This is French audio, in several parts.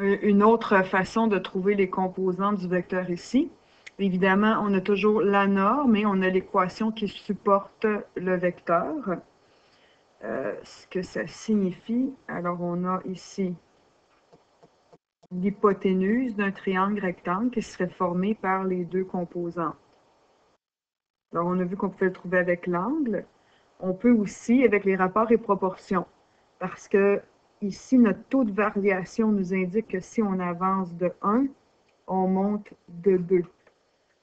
Une autre façon de trouver les composants du vecteur ici, évidemment, on a toujours la norme et on a l'équation qui supporte le vecteur. Ce que ça signifie, alors on a ici l'hypoténuse d'un triangle rectangle qui serait formé par les deux composants. Alors, on a vu qu'on pouvait le trouver avec l'angle. On peut aussi avec les rapports et proportions, parce que ici, notre taux de variation nous indique que si on avance de 1, on monte de 2.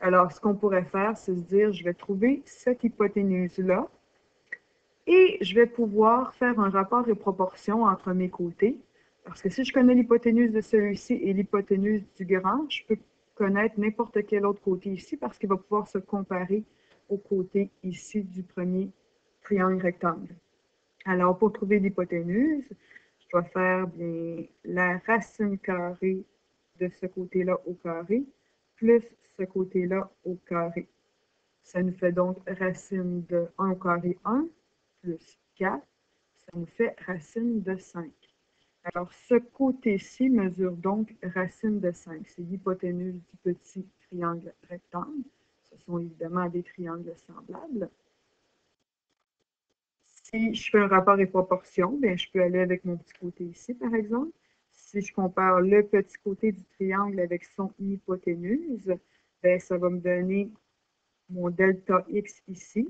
Alors, ce qu'on pourrait faire, c'est se dire, je vais trouver cette hypoténuse-là et je vais pouvoir faire un rapport et proportion entre mes côtés. Parce que si je connais l'hypoténuse de celui-ci et l'hypoténuse du grand, je peux connaître n'importe quel autre côté ici parce qu'il va pouvoir se comparer au côté ici du premier triangle rectangle. Alors, pour trouver l'hypoténuse, je dois faire bien la racine carrée de ce côté-là au carré, plus ce côté-là au carré. Ça nous fait donc racine de 1 au carré 1, plus 4, ça nous fait racine de 5. Alors, ce côté-ci mesure donc racine de 5. C'est l'hypoténuse du petit triangle rectangle. Ce sont évidemment des triangles semblables. Si je fais un rapport et proportion, bien, je peux aller avec mon petit côté ici, par exemple. Si je compare le petit côté du triangle avec son hypoténuse, bien, ça va me donner mon delta x ici.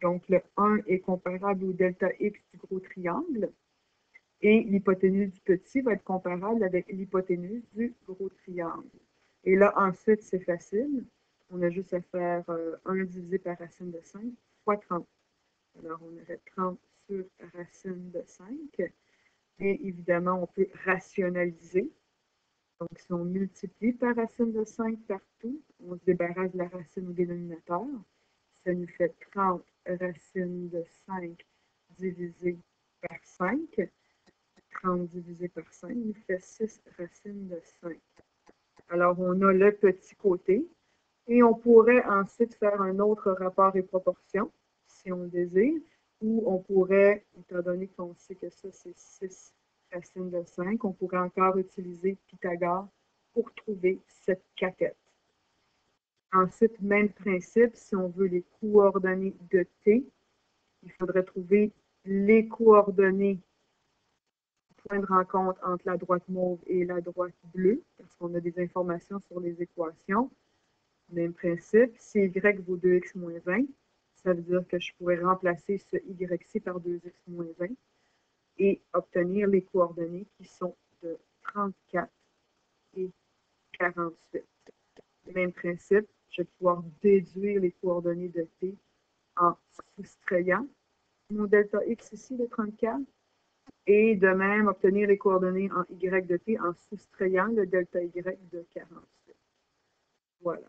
Donc, le 1 est comparable au delta x du gros triangle. Et l'hypoténuse du petit va être comparable avec l'hypoténuse du gros triangle. Et là, ensuite, c'est facile. On a juste à faire 1 divisé par racine de 5 fois 30. Alors, on aurait 30 sur racine de 5. Et évidemment, on peut rationaliser. Donc, si on multiplie par racine de 5 partout, on se débarrasse de la racine au dénominateur. Ça nous fait 30 racine de 5 divisé par 5. 30 divisé par 5 nous fait 6 racines de 5. Alors, on a le petit côté. Et on pourrait ensuite faire un autre rapport et proportion, si on le désire, ou on pourrait, étant donné qu'on sait que ça, c'est 6 racines de 5, on pourrait encore utiliser Pythagore pour trouver cette cathète. Ensuite, même principe, si on veut les coordonnées de t, il faudrait trouver les coordonnées point de rencontre entre la droite mauve et la droite bleue, parce qu'on a des informations sur les équations. Même principe, si y vaut 2x moins 20, ça veut dire que je pourrais remplacer ce y-ci par 2x moins 20 et obtenir les coordonnées qui sont de 34 et 48. Même principe, je vais pouvoir déduire les coordonnées de t en soustrayant mon delta x ici de 34 et de même obtenir les coordonnées en y de t en soustrayant le delta y de 48. Voilà.